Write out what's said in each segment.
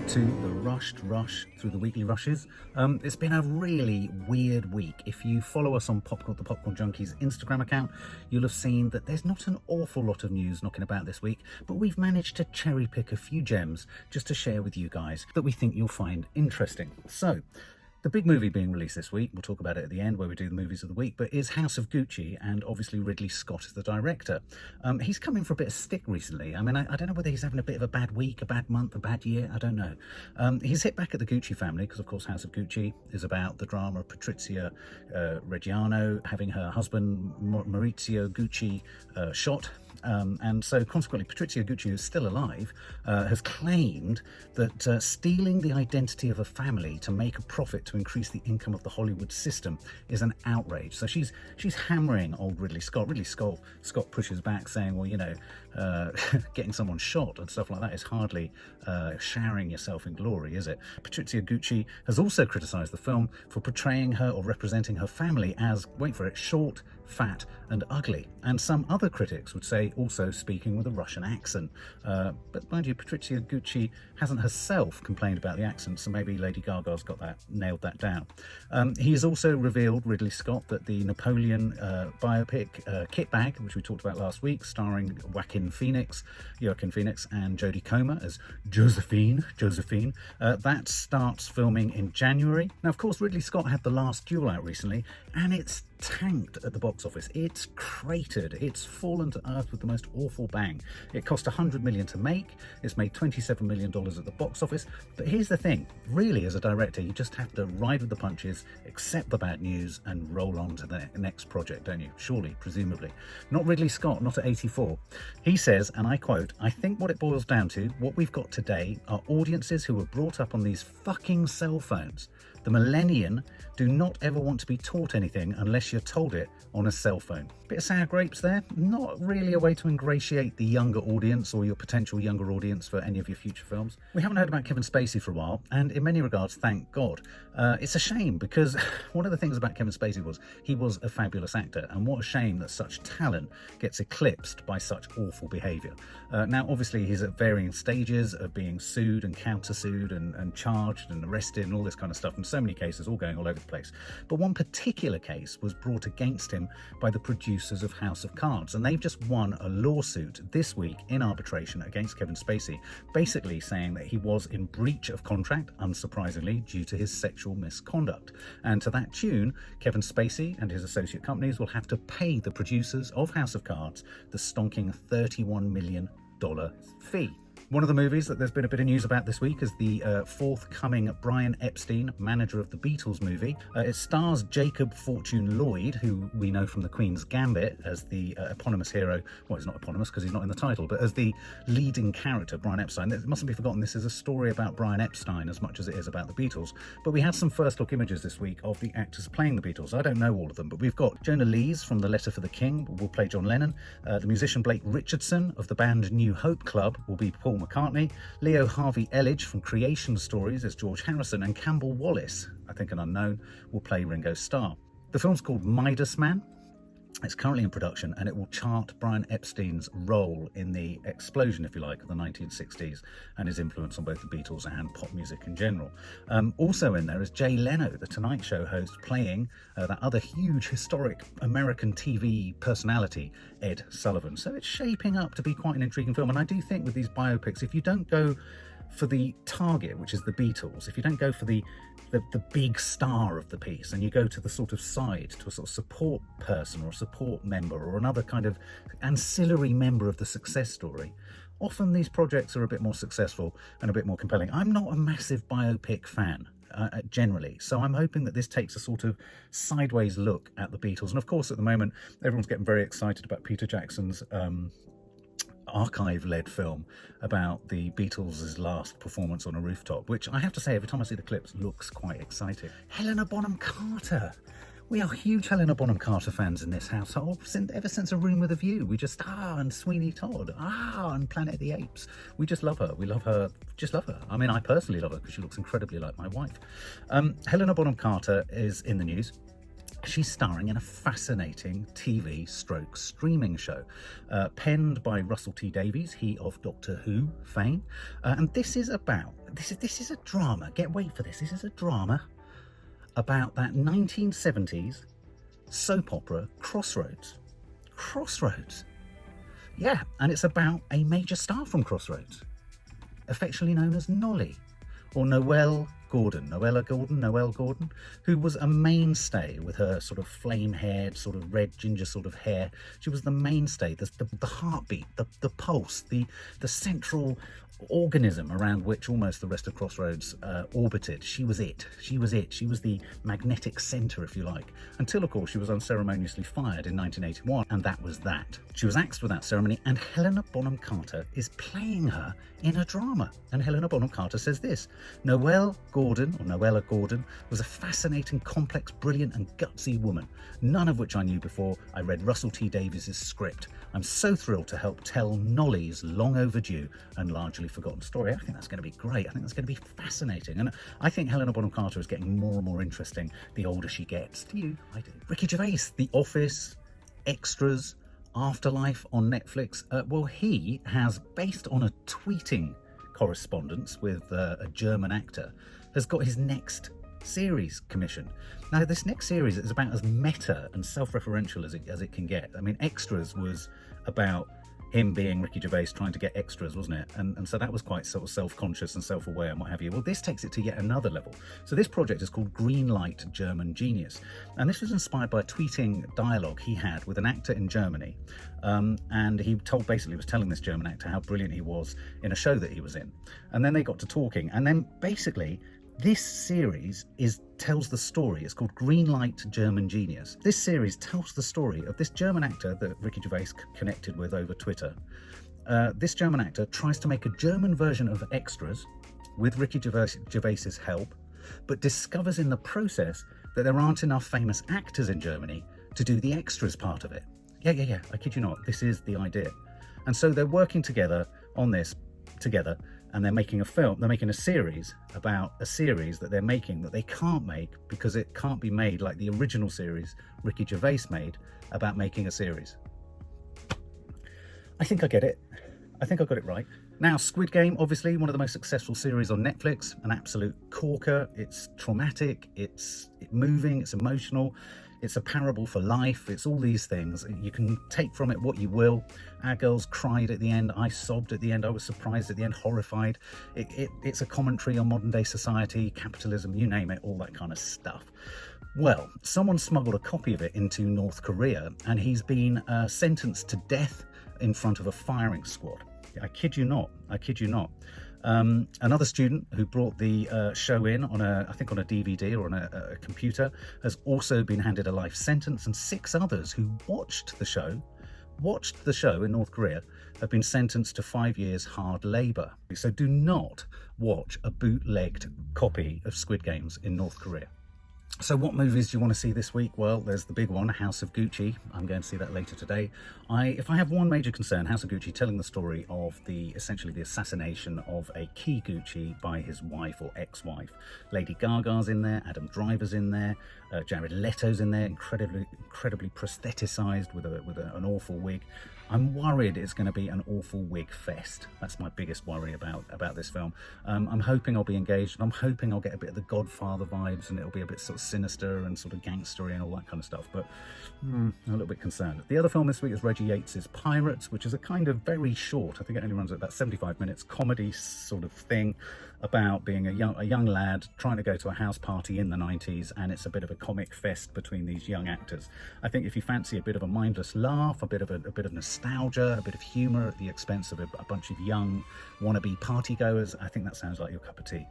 to the Rushed Rush through the weekly rushes. It's been a really weird week. If you follow us on the Popcorn Junkies Instagram account, you'll have seen that there's not an awful lot of news knocking about this week, but we've managed to cherry pick a few gems just to share with you guys that we think you'll find interesting. So, the big movie being released this week, we'll talk about it at the end where we do the movies of the week, but is House of Gucci, and obviously Ridley Scott is the director. He's come in for a bit of stick recently. I mean, I don't know whether he's having a bit of a bad week, a bad month, a bad year, I don't know. He's hit back at the Gucci family because, of course, House of Gucci is about the drama of Patrizia Reggiano having her husband Maurizio Gucci shot. And so consequently Patrizia Gucci, who's still alive, has claimed that stealing the identity of a family to make a profit to increase the income of the Hollywood system is an outrage. So she's hammering old Ridley Scott. Scott pushes back saying, well, you know, getting someone shot and stuff like that is hardly showering yourself in glory, is it? Patrizia Gucci has also criticised the film for portraying her or representing her family as, wait for it, short, fat and ugly, and some other critics would say also speaking with a Russian accent. But mind you, Patrizia Gucci hasn't herself complained about the accent, so maybe Lady Gaga's nailed that down. He has also revealed, Ridley Scott, that the Napoleon biopic Kit Bag, which we talked about last week, starring Joaquin Phoenix and Jodie Comer as Josephine, that starts filming in January. Now, of course, Ridley Scott had The Last Duel out recently, and it's tanked at the box office. It's cratered. It's fallen to earth with the most awful bang. It cost $100 million to make. It's made $27 million at the box office. But here's the thing, really, as a director, you just have to ride with the punches, accept the bad news, and roll on to the next project, don't you? Surely, presumably. Not Ridley Scott, not at 84. He says, and I quote, "I think what it boils down to, what we've got today, are audiences who were brought up on these fucking cell phones. The millennium do not ever want to be taught anything unless you're told it on a cell phone." Bit of sour grapes there. Not really a way to ingratiate the younger audience or your potential younger audience for any of your future films. We haven't heard about Kevin Spacey for a while, and in many regards, thank God. It's a shame because one of the things about Kevin Spacey was he was a fabulous actor, and what a shame that such talent gets eclipsed by such awful behaviour. Now, obviously, he's at varying stages of being sued and countersued and charged and arrested and all this kind of stuff, and so many cases all going all over the place. But one particular case was brought against him by the producers of House of Cards, and they've just won a lawsuit this week in arbitration against Kevin Spacey, basically saying that he was in breach of contract, unsurprisingly, due to his sexual misconduct. And to that tune, Kevin Spacey and his associate companies will have to pay the producers of House of Cards the stonking $31 million fee. One of the movies that there's been a bit of news about this week is the forthcoming Brian Epstein, manager of the Beatles movie. It stars Jacob Fortune Lloyd, who we know from The Queen's Gambit as the eponymous hero. Well, he's not eponymous because he's not in the title, but as the leading character, Brian Epstein. It mustn't be forgotten, this is a story about Brian Epstein as much as it is about the Beatles. But we had some first look images this week of the actors playing the Beatles. I don't know all of them, but we've got Jonah Lees from The Letter for the King will play John Lennon. The musician Blake Richardson of the band New Hope Club will be Paul McCartney. Leo Harvey Elledge from Creation Stories is George Harrison, and Campbell Wallace, I think an unknown, will play Ringo Starr. The film's called Midas Man. It's currently in production, and it will chart Brian Epstein's role in the explosion, if you like, of the 1960s and his influence on both the Beatles and pop music in general. Also in there is Jay Leno, the Tonight Show host, playing that other huge historic American TV personality, Ed Sullivan. So it's shaping up to be quite an intriguing film, and I do think with these biopics, if you don't go for the target, which is the Beatles, if you don't go for the big star of the piece and you go to the sort of side, to a sort of support person or a support member or another kind of ancillary member of the success story, often these projects are a bit more successful and a bit more compelling. I'm not a massive biopic fan generally, so I'm hoping that this takes a sort of sideways look at the Beatles. And of course, at the moment, everyone's getting very excited about Peter Jackson's archive-led film about the Beatles' last performance on a rooftop, which I have to say, every time I see the clips, looks quite exciting. Helena Bonham-Carter. We are huge Helena Bonham-Carter fans in this household, ever since A Room with a View. We just, and Sweeney Todd, and Planet of the Apes. We just love her. We love her, just love her. I mean, I personally love her because she looks incredibly like my wife. Helena Bonham-Carter is in the news. She's starring in a fascinating TV stroke streaming show, penned by Russell T Davies, he of Doctor Who fame. And this is a drama. Wait for this. This is a drama about that 1970s soap opera Crossroads. Crossroads. Yeah, and it's about a major star from Crossroads, affectionately known as Nolly, or Noelle Gordon, who was a mainstay with her sort of flame-haired, sort of red ginger sort of hair. She was the mainstay, the heartbeat, the pulse, the central organism around which almost the rest of Crossroads orbited. She was it. She was the magnetic centre, if you like, until of course she was unceremoniously fired in 1981, and that was that. She was axed without ceremony, and Helena Bonham-Carter is playing her in a drama. And Helena Bonham-Carter says this: Noelle Gordon was a fascinating, complex, brilliant and gutsy woman, none of which I knew before I read Russell T Davies' script. I'm so thrilled to help tell Nolly's long overdue and largely forgotten story. I think that's going to be great. I think that's going to be fascinating. And I think Helena Bonham-Carter is getting more and more interesting the older she gets. Do you? I do. Ricky Gervais, The Office, Extras, Afterlife on Netflix. Well, he has, based on a tweeting correspondence with a German actor, has got his next series commissioned. Now, this next series is about as meta and self-referential as it can get. I mean, Extras was about him being Ricky Gervais trying to get extras, wasn't it? And so that was quite sort of self-conscious and self-aware and what have you. Well, this takes it to yet another level. So this project is called Greenlight German Genius. And this was inspired by a tweeting dialogue he had with an actor in Germany. And he was telling this German actor how brilliant he was in a show that he was in. And then they got to talking. And then basically, this series tells the story. It's called Greenlight German Genius. This series tells the story of this German actor that Ricky Gervais connected with over Twitter. This German actor tries to make a German version of Extras with Ricky Gervais's help, but discovers in the process that there aren't enough famous actors in Germany to do the extras part of it. Yeah, I kid you not, this is the idea. And so they're working together on this together, and they're making a film, they're making a series about a series that they're making that they can't make because it can't be made like the original series Ricky Gervais made about making a series. I think I get it. I think I got it right. Now, Squid Game, obviously one of the most successful series on Netflix, an absolute corker. It's traumatic, it's moving, it's emotional. It's a parable for life. It's all these things. You can take from it what you will. Our girls cried at the end. I sobbed at the end. I was surprised at the end, horrified. It's a commentary on modern day society, capitalism, you name it, all that kind of stuff. Well, someone smuggled a copy of it into North Korea, and he's been sentenced to death in front of a firing squad. I kid you not. Another student who brought the show in on I think on a DVD or on a computer has also been handed a life sentence, and 6 others who watched the show in North Korea have been sentenced to 5 years hard labour. So do not watch a bootlegged copy of Squid Games in North Korea. So what movies do you want to see this week? Well, there's the big one, House of Gucci. I'm going to see that later today. If I have one major concern, House of Gucci, telling the story of essentially the assassination of a key Gucci by his wife or ex-wife. Lady Gaga's in there, Adam Driver's in there, Jared Leto's in there, incredibly prostheticized with an awful wig. I'm worried it's going to be an awful wig fest. That's my biggest worry about this film. I'm hoping I'll be engaged, and I'm hoping I'll get a bit of the Godfather vibes, and it'll be a bit sort of sinister and sort of gangstery and all that kind of stuff, but I'm a little bit concerned. The other film this week is Reggie Yates's Pirates, which is a kind of very short, I think it only runs at about 75 minutes, comedy sort of thing about being a young lad trying to go to a house party in the 90s, and it's a bit of a comic fest between these young actors. I think if you fancy a bit of a mindless laugh, a bit of nostalgia, a bit of humour at the expense of a bunch of young wannabe partygoers, I think that sounds like your cup of tea.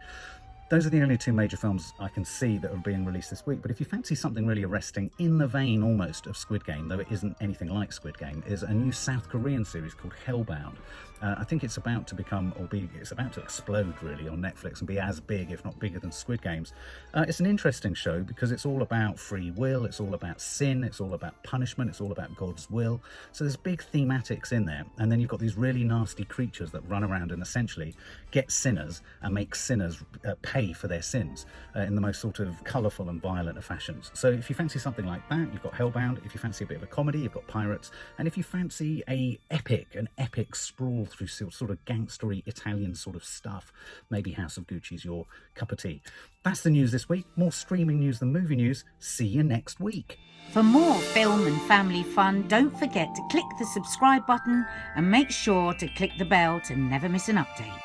Those are the only 2 major films I can see that are being released this week. But if you fancy something really arresting, in the vein almost of Squid Game, though it isn't anything like Squid Game, is a new South Korean series called Hellbound. I think it's about to it's about to explode really on Netflix and be as big, if not bigger, than Squid Games. It's an interesting show because it's all about free will, it's all about sin, it's all about punishment, it's all about God's will. So there's big thematics in there, and then you've got these really nasty creatures that run around and essentially get sinners and make sinners pay pay for their sins in the most sort of colourful and violent of fashions. So if you fancy something like that, you've got Hellbound. If you fancy a bit of a comedy, you've got Pirates. And if you fancy an epic sprawl through sort of gangstery Italian sort of stuff, maybe House of Gucci is your cup of tea. That's the news this week. More streaming news than movie news. See you next week. For more film and family fun, don't forget to click the subscribe button and make sure to click the bell to never miss an update.